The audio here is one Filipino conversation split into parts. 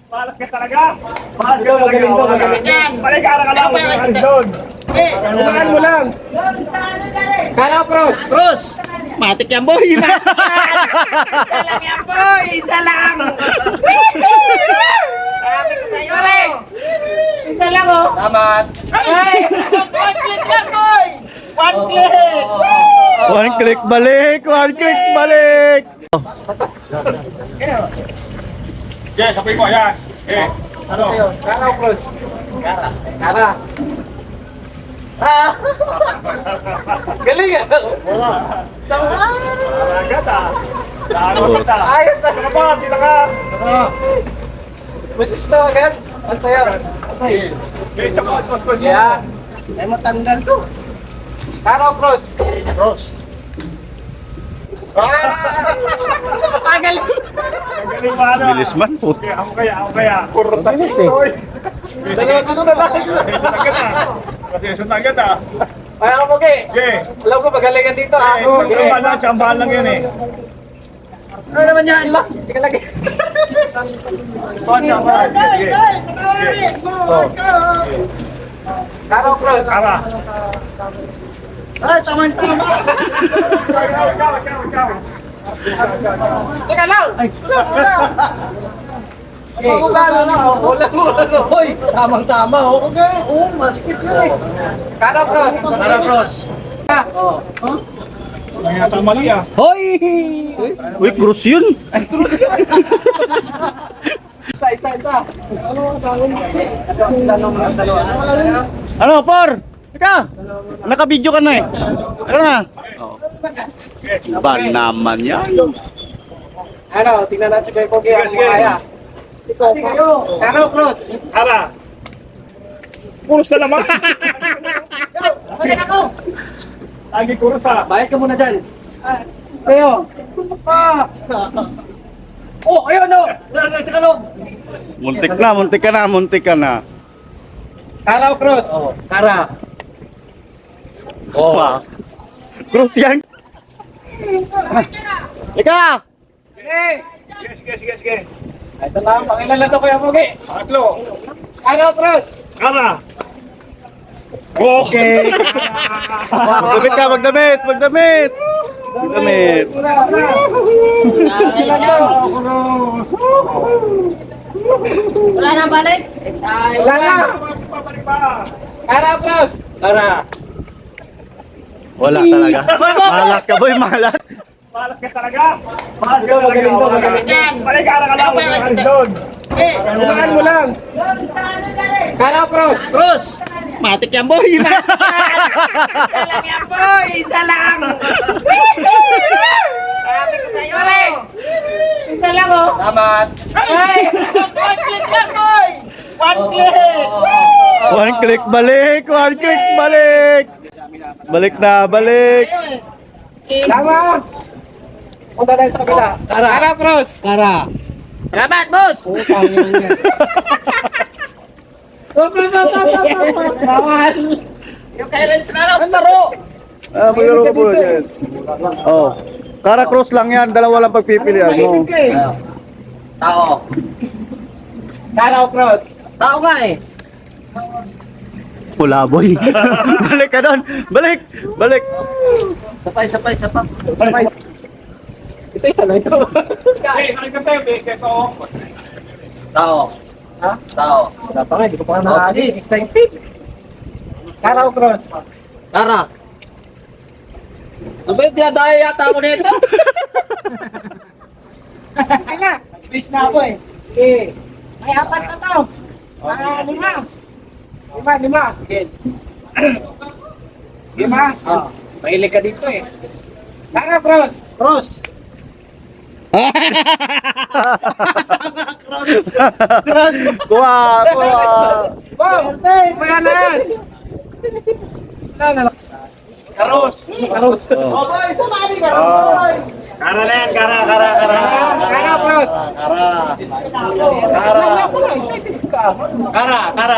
Malas ka talaga. Malas ka talaga. Yan. Paligara ka lang. Doon. Umahan mo lang. Kara cross. Cross. Matik yan, boy. Isa lang yan, boy. Isa lang. Sabi ko sa'yo, eh. Isa lang, oh. Tamat. Ay! One click lang, boy. One click. One click balik, one click balik. Yes, sabi ko. Yan. Ano? Kara cross. Kara. Galing ah. Wala. Agad ah. Lalo kita. Ayos ah. Dito ka ba? Dito ka. Masisto agad. Ang sayo. Okay, tsaka cross. Yeah. Ay matanggal to. Kara cross. Cross. Tagal. Galing ba na? Bilis man, put. Okay, ako kaya. Kurta Bilis eh. Dalawa susunod na. Attention agad ah. Ay ako pogi. Okay. Alam ko magaling ka dito ah. Tsambahan lang yan eh. Ano naman yan? Ba? Tika lagi. Tsambahan. Sige. Kara cross. Tara. Ay, tama-tama. Ikaw. Teka lang. Ay. Ako lalo na. Wala mo. Hoy, tamang-tama oh. Okay. Oo, masikip yun eh. Kara cross. Kara cross. Oh. May yata mali ah. Hoy! Uy, cross yun. Isa. Ano, Por? Teka, naka-video ka na eh. Ano na? Ba naman yan? Ano, tingnan natin kay Pogi ang Sige. kaya. Kara cross. Tara. Kurus na naman. Lagi kurus ah. Bayad ka muna dyan. Kayo. Oh, ayun no. Nasa kalog. Muntik ka na. Kara cross. Kara. Wow. Cross yan. Ika! Sige. Ito lang, pakilala to Kuya Pogi. Tatlo. Kara cross. Tara. Okay. Magdamit. Wala na balik. Wala na. Kara cross. Kara. Wala talaga. Malas ka, boy, malas. Malas ka talaga. Malas ka talaga. Magaling. Yan. Paligara ka lang. Doon. Umahan mo lang. Kara cross. Cross. Matik yan, boy. Isa lang yan, boy. Isa lang. Sabi ko sa'yo, eh. Isa lang, oh. Tamat. Ay! One click lang, boy. One click. One click balik. Balik. Tama. Punta tayo sa kabila. Kara cross. Kara. Salamat, boss. Bawal. Yung clearance na lang. Ang laro. Magkaroon ka po dyan. Oh. Kara cross lang yan, dalawa lang pagpipilian mo. Tao. Kara cross. Tao nga eh. Pula, boy. Balik ka doon. Balik. Sapay. Isa lang ito. Tao. Ha? Tao. Wala pa nga, hindi ko pa nga naalis. Excited. Kara cross. Kara. Ano ba yung dinadaya yata ako nito? Kaya, Bis na ako eh. may apat na to. Lima. Lima? Mahilig ka dito eh. Kara cross. Cross. Kuha. Wow! Maya na yan! Karus. Karos. Kara na yan. Kara. Kara cross. Kara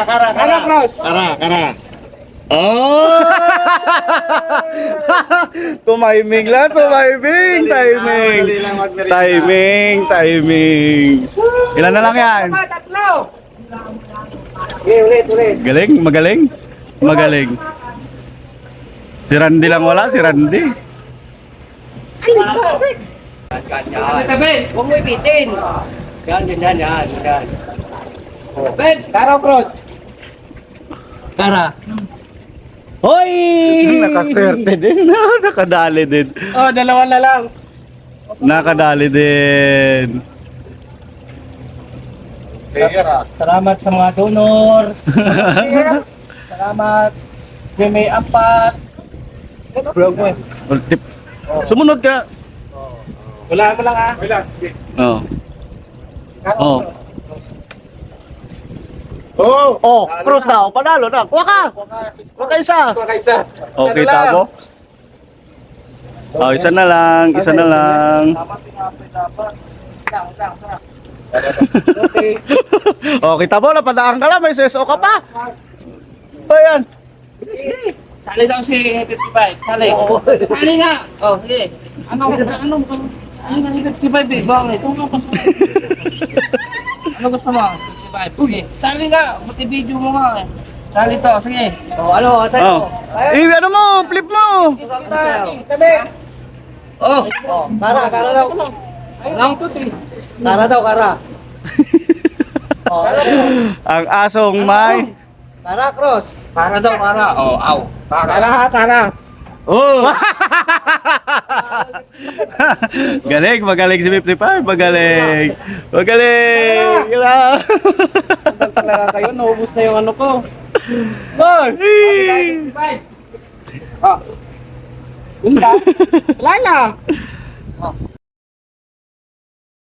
cross. Kara cross. Oh! Tumiming lang, tumiming. Timing. Timing. Ilan na lang yan? Tatlo. Ulit. Galing, magaling. Si Randy lang wala, si Randy. Ben, huwag mo ipitin. Yan. Ben, Kara o cross? Kara. Hoy! Nakaswerte din. Nakadali din. Oh, dalawa na lang. Nakadali din. Salamat sa mga donor. Salamat. Jimmy Apat. Ultip. Sumunod ka. Wala mo lang ah. Wala. Oh. Oh. Oh. Oh, cross na. Panalo na. Kuha ka. Kuha ka isa. Kaysa. Okay, tabo. Oh, isa na lang. Okay, tabo na. Padaan ka lang. May SSO ka pa. Ayan. Sali daw si 55. Sali. Sali nga. Oh, sige. Ano 55 eh. Bakit? Ano gusto mo? 55. Sige. Sali nga. Pati video mo nga. Sali to. Sige. Ano, sa'yo? Ano mo? Flip mo. Oh, Kara daw. Kara. Oh, Ang asong may. Kara cross. Para daw, para. Oh, aw. Kara. Oh! Magaling si 55. Magaling. Gila. Talaga kayo, naubos na yung ano ko. Ay! Wala na.